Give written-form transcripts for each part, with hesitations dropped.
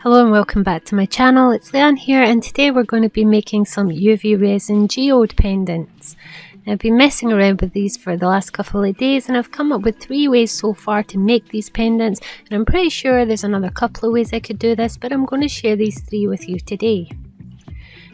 Hello and welcome back to my channel. It's Leanne here, and today we're going to be making some UV resin geode pendants. Now, I've been messing around with these for the last couple of days and I've come up with 3 ways so far to make these pendants, and I'm pretty sure there's another couple of ways I could do this, but I'm going to share these 3 with you today.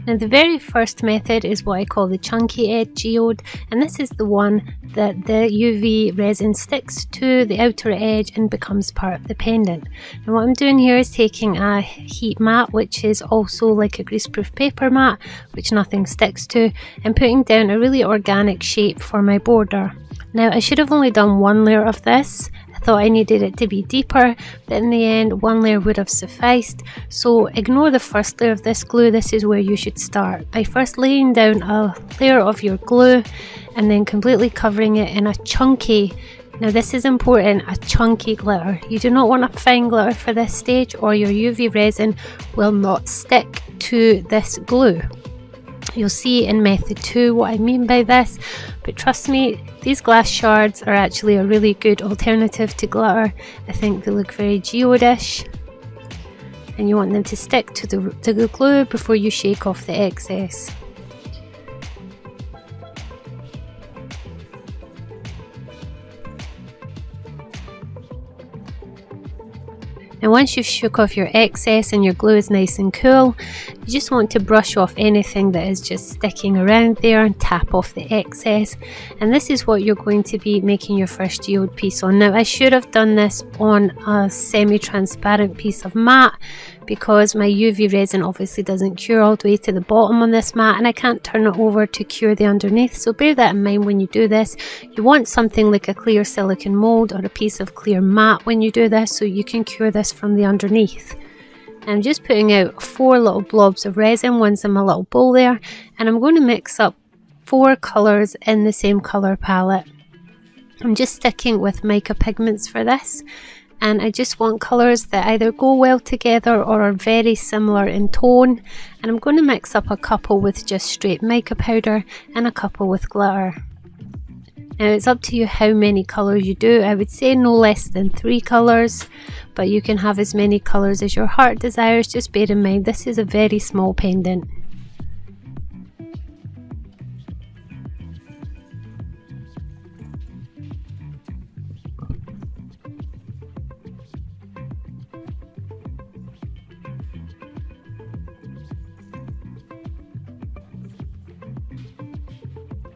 Now, the very first method is what I call the chunky edge geode, and this is the one that the UV resin sticks to the outer edge and becomes part of the pendant. And what I'm doing here is taking a heat mat, which is also like a greaseproof paper mat, which nothing sticks to, and putting down a really organic shape for my border. Now, I should have only done 1 layer of this. I thought I needed it to be deeper, but in the end 1 layer would have sufficed. So ignore the first layer of this glue. This is where you should start, by first laying down a layer of your glue and then completely covering it in a chunky, now this is important, a chunky glitter. You do not want a fine glitter for this stage, or your UV resin will not stick to this glue. You'll see in method 2 what I mean by this, but trust me, these glass shards are actually a really good alternative to glitter. I think they look very geode-ish, and you want them to stick to the glue before you shake off the excess. And once you've shook off your excess and your glue is nice and cool, you just want to brush off anything that is just sticking around there and tap off the excess. And this is what you're going to be making your first geode piece on. Now, I should have done this on a semi-transparent piece of mat, because my UV resin obviously doesn't cure all the way to the bottom on this mat, and I can't turn it over to cure the underneath. So bear that in mind when you do this. You want something like a clear silicone mold or a piece of clear mat when you do this, so you can cure this from the underneath. I'm just putting out 4 little blobs of resin, one's in my little bowl there, and I'm going to mix up 4 colours in the same colour palette. I'm just sticking with mica pigments for this, and I just want colours that either go well together or are very similar in tone, and I'm going to mix up a couple with just straight mica powder and a couple with glitter. Now, it's up to you how many colours you do. I would say no less than 3 colours, but you can have as many colours as your heart desires. Just bear in mind, this is a very small pendant.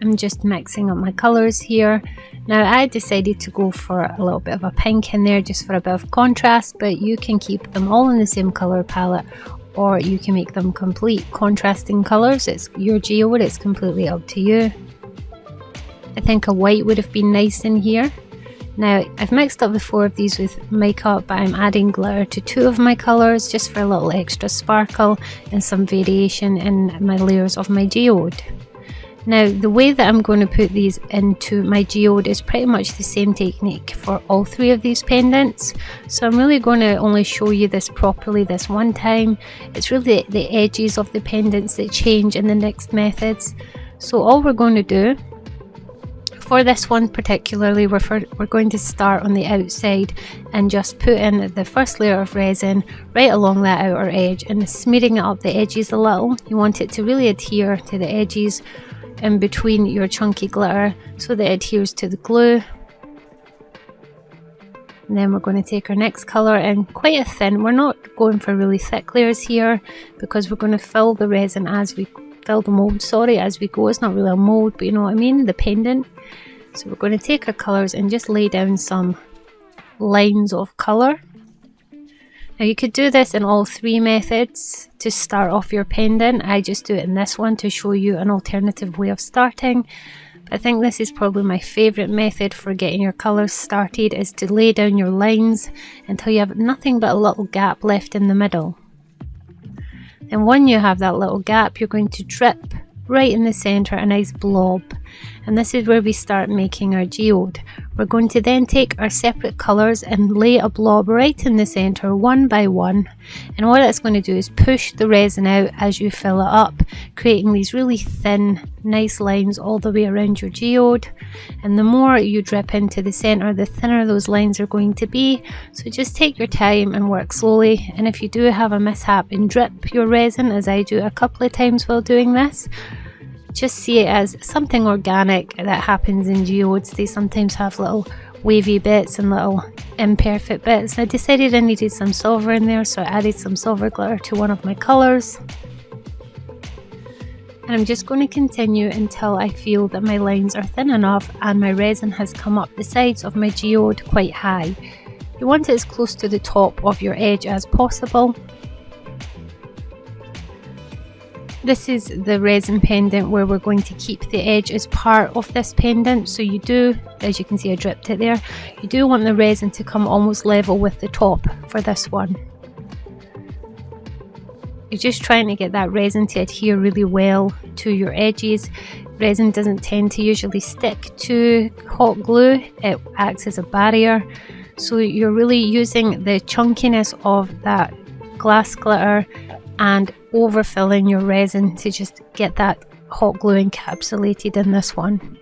I'm just mixing up my colours here. Now, I decided to go for a little bit of a pink in there just for a bit of contrast, but you can keep them all in the same colour palette, or you can make them complete contrasting colours. It's your geode, it's completely up to you. I think a white would have been nice in here. Now, I've mixed up the 4 of these with mica, but I'm adding glitter to 2 of my colours just for a little extra sparkle and some variation in my layers of my geode. Now, the way that I'm going to put these into my geode is pretty much the same technique for all 3 of these pendants. So I'm really going to only show you this properly this one time. It's really the edges of the pendants that change in the next methods. So all we're going to do for this one particularly, we're going to start on the outside and just put in the first layer of resin right along that outer edge and smearing it up the edges a little. You want it to really adhere to the edges in between your chunky glitter so that it adheres to the glue. And then we're going to take our next colour in quite a thin. We're not going for really thick layers here, because we're going to fill the resin as we fill the mould, as we go. It's not really a mould, but you know what I mean, the pendant. So we're going to take our colours and just lay down some lines of colour. Now, you could do this in all 3 methods to start off your pendant. I just do it in this one to show you an alternative way of starting. But I think this is probably my favourite method for getting your colours started, is to lay down your lines until you have nothing but a little gap left in the middle. And when you have that little gap, you're going to drip right in the centre a nice blob. And this is where we start making our geode. We're going to then take our separate colours and lay a blob right in the centre one by one, and what it's going to do is push the resin out as you fill it up, creating these really thin nice lines all the way around your geode. And the more you drip into the centre, the thinner those lines are going to be, so just take your time and work slowly. And if you do have a mishap and drip your resin, as I do a couple of times while doing this, just see it as something organic that happens in geodes. They sometimes have little wavy bits and little imperfect bits. I decided I needed some silver in there, so I added some silver glitter to one of my colours. And I'm just going to continue until I feel that my lines are thin enough and my resin has come up the sides of my geode quite high. You want it as close to the top of your edge as possible. This is the resin pendant where we're going to keep the edge as part of this pendant. So you do, as you can see I dripped it there, you do want the resin to come almost level with the top for this one. You're just trying to get that resin to adhere really well to your edges. Resin doesn't tend to usually stick to hot glue, it acts as a barrier. So you're really using the chunkiness of that glass glitter and overfilling your resin to just get that hot glue encapsulated in this one.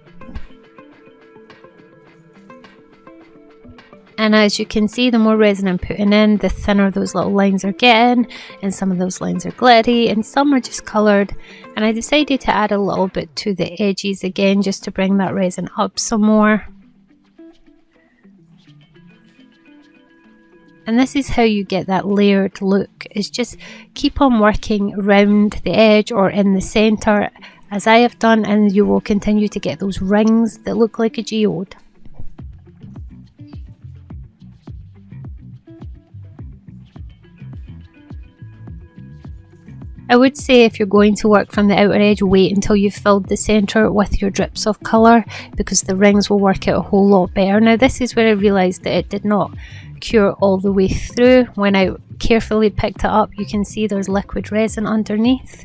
And as you can see, the more resin I'm putting in, the thinner those little lines are getting, and some of those lines are glittery and some are just coloured. And I decided to add a little bit to the edges again just to bring that resin up some more. And this is how you get that layered look, is just keep on working around the edge or in the centre as I have done, and you will continue to get those rings that look like a geode. I would say if you're going to work from the outer edge, wait until you've filled the centre with your drips of colour, because the rings will work out a whole lot better. Now this is where I realised that it did not cure all the way through. When I carefully picked it up, you can see there's liquid resin underneath.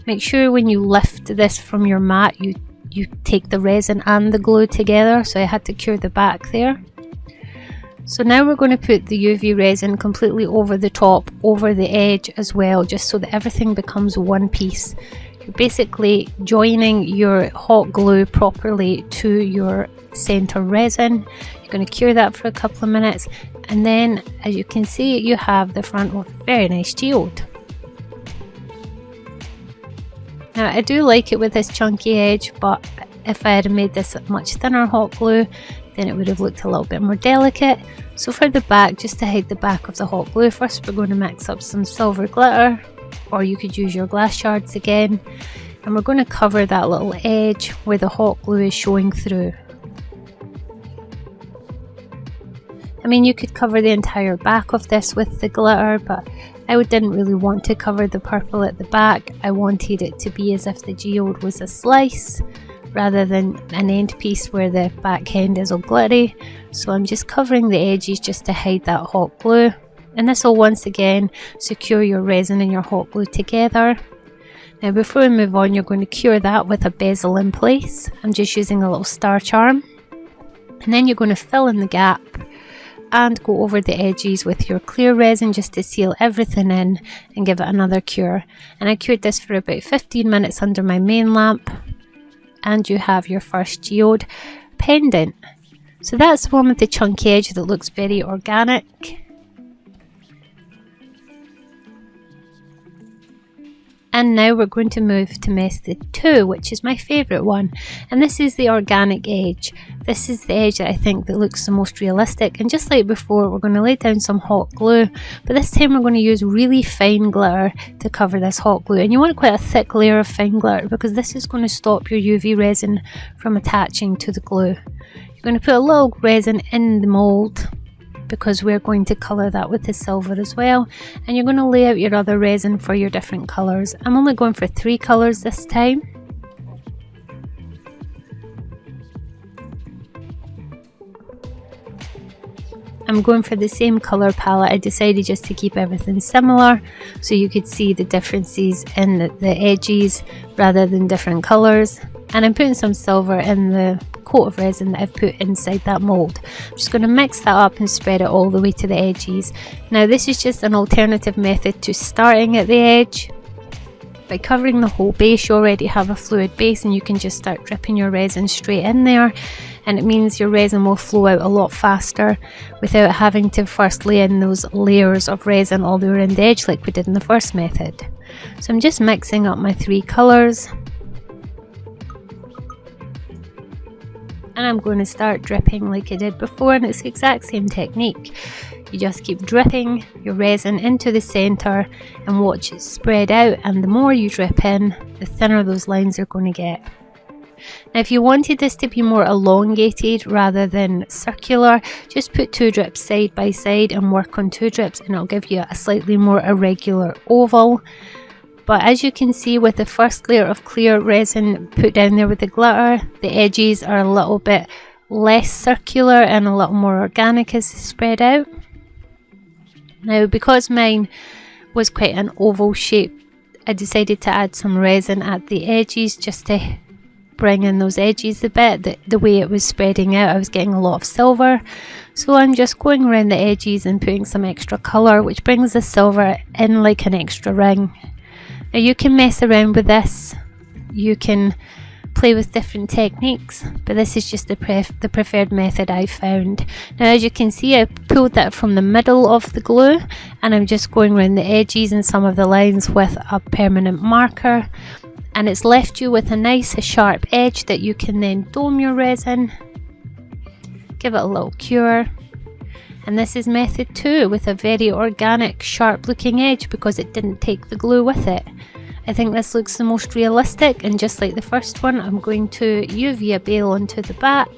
Make sure when you lift this from your mat, you take the resin and the glue together, so I had to cure the back there. So now we're going to put the UV resin completely over the top, over the edge as well, just so that everything becomes one piece. You're basically joining your hot glue properly to your centre resin. You're going to cure that for a couple of minutes, and then as you can see, you have the front of a very nice geode. Now I do like it with this chunky edge, but if I had made this much thinner hot glue, then it would have looked a little bit more delicate. So for the back, just to hide the back of the hot glue, first we're going to mix up some silver glitter, or you could use your glass shards again, and we're going to cover that little edge where the hot glue is showing through. I mean, you could cover the entire back of this with the glitter, but I didn't really want to cover the purple at the back. I wanted it to be as if the geode was a slice rather than an end piece where the back end is all glittery. So I'm just covering the edges just to hide that hot glue, and this will once again secure your resin and your hot glue together. Now before we move on, you're going to cure that with a bezel in place. I'm just using a little star charm, and then you're going to fill in the gap and go over the edges with your clear resin just to seal everything in and give it another cure. And I cured this for about 15 minutes under my main lamp, and you have your first geode pendant. So that's the one with the chunky edge that looks very organic. And now we're going to move to method 2, which is my favourite one, and this is the organic edge. This is the edge that I think that looks the most realistic, and just like before, we're going to lay down some hot glue, but this time we're going to use really fine glitter to cover this hot glue. And you want quite a thick layer of fine glitter, because this is going to stop your UV resin from attaching to the glue. You're going to put a little resin in the mould, because we're going to colour that with the silver as well, and you're going to lay out your other resin for your different colours. I'm only going for 3 colours this time. I'm going for the same colour palette. I decided just to keep everything similar so you could see the differences in the edges rather than different colours. and I'm putting some silver in the coat of resin that I've put inside that mould. I'm just going to mix that up and spread it all the way to the edges. Now this is just an alternative method to starting at the edge. By covering the whole base, you already have a fluid base and you can just start dripping your resin straight in there, and it means your resin will flow out a lot faster without having to first lay in those layers of resin all the way around the edge like we did in the first method. So I'm just mixing up my 3 colours, and I'm going to start dripping like I did before, and it's the exact same technique. You just keep dripping your resin into the centre and watch it spread out, and the more you drip in, the thinner those lines are going to get. Now if you wanted this to be more elongated rather than circular, just put 2 drips side by side and work on 2 drips, and it'll give you a slightly more irregular oval. But as you can see, with the first layer of clear resin put down there with the glitter, the edges are a little bit less circular and a little more organic as they spread out. Now because mine was quite an oval shape, I decided to add some resin at the edges just to bring in those edges a bit. The way it was spreading out, I was getting a lot of silver, so I'm just going around the edges and putting some extra colour, which brings the silver in like an extra ring. Now you can mess around with this, you can play with different techniques, but this is just the preferred method I found. Now as you can see, I pulled that from the middle of the glue, and I'm just going around the edges and some of the lines with a permanent marker, and it's left you with a nice sharp edge that you can then dome your resin, give it a little cure. And this is method 2 with a very organic sharp looking edge because it didn't take the glue with it. I think this looks the most realistic, and just like the first one, I'm going to UV a bail onto the back,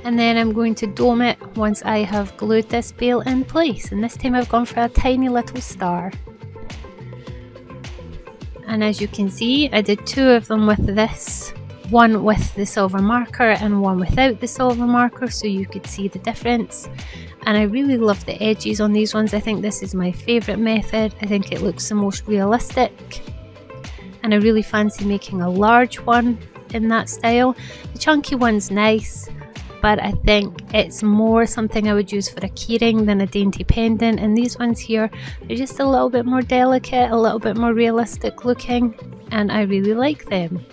and then I'm going to dome it once I have glued this bail in place, and this time I've gone for a tiny little star. And as you can see, I did 2 of them with this, one with the silver marker and one without the silver marker, so you could see the difference. And I really love the edges on these ones. I think this is my favourite method. I think it looks the most realistic, and I really fancy making a large one in that style. The chunky one's nice, but I think it's more something I would use for a keyring than a dainty pendant, and these ones here are just a little bit more delicate, a little bit more realistic looking, and I really like them.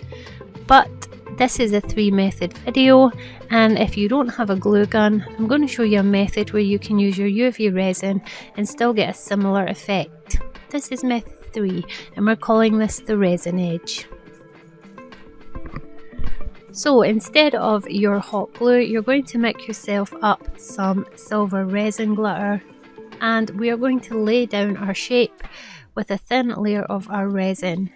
But this is a 3 method video, and if you don't have a glue gun, I'm going to show you a method where you can use your UV resin and still get a similar effect. This is method 3, and we're calling this the resin edge. So instead of your hot glue, you're going to mix yourself up some silver resin glitter, and we are going to lay down our shape with a thin layer of our resin.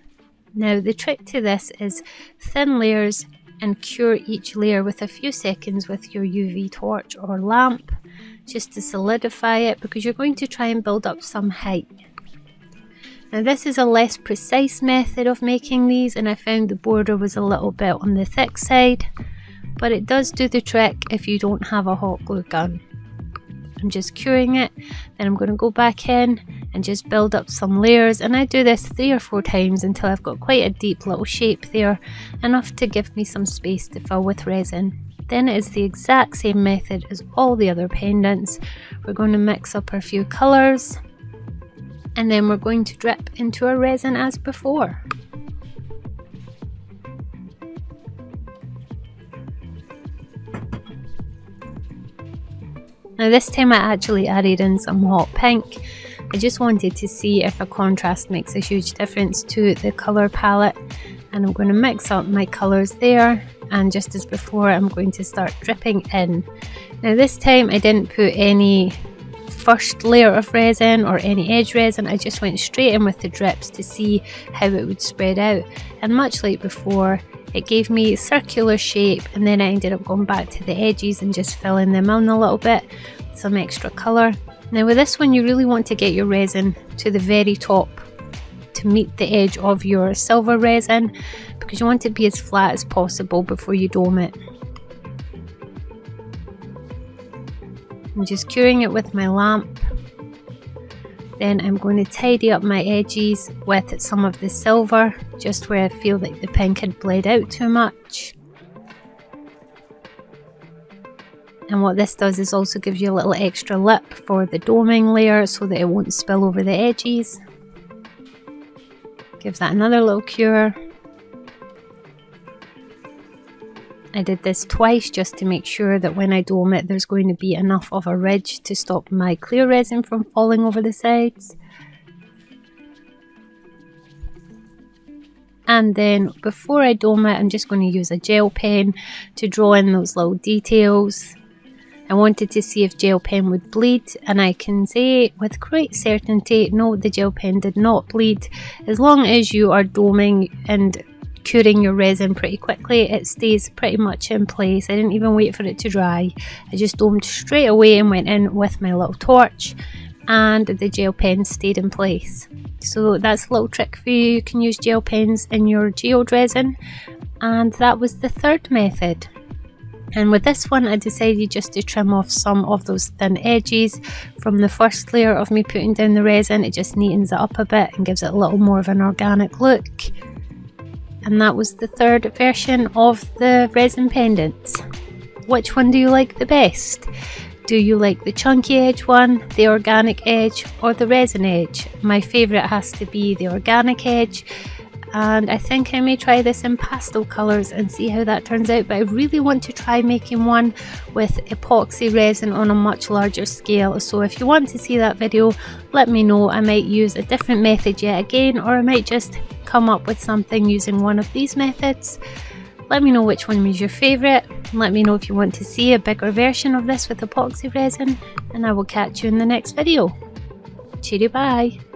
Now the trick to this is thin layers, and cure each layer with a few seconds with your UV torch or lamp just to solidify it, because you're going to try and build up some height. Now this is a less precise method of making these, and I found the border was a little bit on the thick side, but it does do the trick if you don't have a hot glue gun. I'm just curing it, then I'm going to go back in and just build up some layers, and I do this 3 or 4 times until I've got quite a deep little shape there, enough to give me some space to fill with resin. Then it is the exact same method as all the other pendants. We're going to mix up a few colours, and then we're going to drip into our resin as before. Now this time I actually added in some hot pink. I just wanted to see if a contrast makes a huge difference to the colour palette, and I'm going to mix up my colours there, and just as before I'm going to start dripping in. Now this time I didn't put any first layer of resin or any edge resin, I just went straight in with the drips to see how it would spread out, and much like before it gave me a circular shape, and then I ended up going back to the edges and just filling them in a little bit with some extra colour. Now with this one you really want to get your resin to the very top to meet the edge of your silver resin, because you want it to be as flat as possible before you dome it. I'm just curing it with my lamp. Then I'm going to tidy up my edges with some of the silver, just where I feel like the pink had bled out too much. And what this does is also gives you a little extra lip for the doming layer so that it won't spill over the edges. Gives that another little cure. I did this twice just to make sure that when I dome it there's going to be enough of a ridge to stop my clear resin from falling over the sides. And then before I dome it, I'm just going to use a gel pen to draw in those little details. I wanted to see if gel pen would bleed, and I can say with great certainty, no, the gel pen did not bleed. As long as you are doming and curing your resin pretty quickly, it stays pretty much in place. I didn't even wait for it to dry. I just domed straight away and went in with my little torch, and the gel pen stayed in place. So that's a little trick for you. You can use gel pens in your geode resin. And that was the third method. And with this one, I decided just to trim off some of those thin edges from the first layer of me putting down the resin. It just neatens it up a bit and gives it a little more of an organic look. And that was the third version of the resin pendants. Which one do you like the best? Do you like the chunky edge one, the organic edge, or the resin edge? My favourite has to be the organic edge, and I think I may try this in pastel colours and see how that turns out, but I really want to try making one with epoxy resin on a much larger scale. So if you want to see that video, let me know. I might use a different method yet again, or I might just come up with something using one of these methods. Let me know which one was your favourite. Let me know if you want to see a bigger version of this with epoxy resin, and I will catch you in the next video. Cheerio, bye!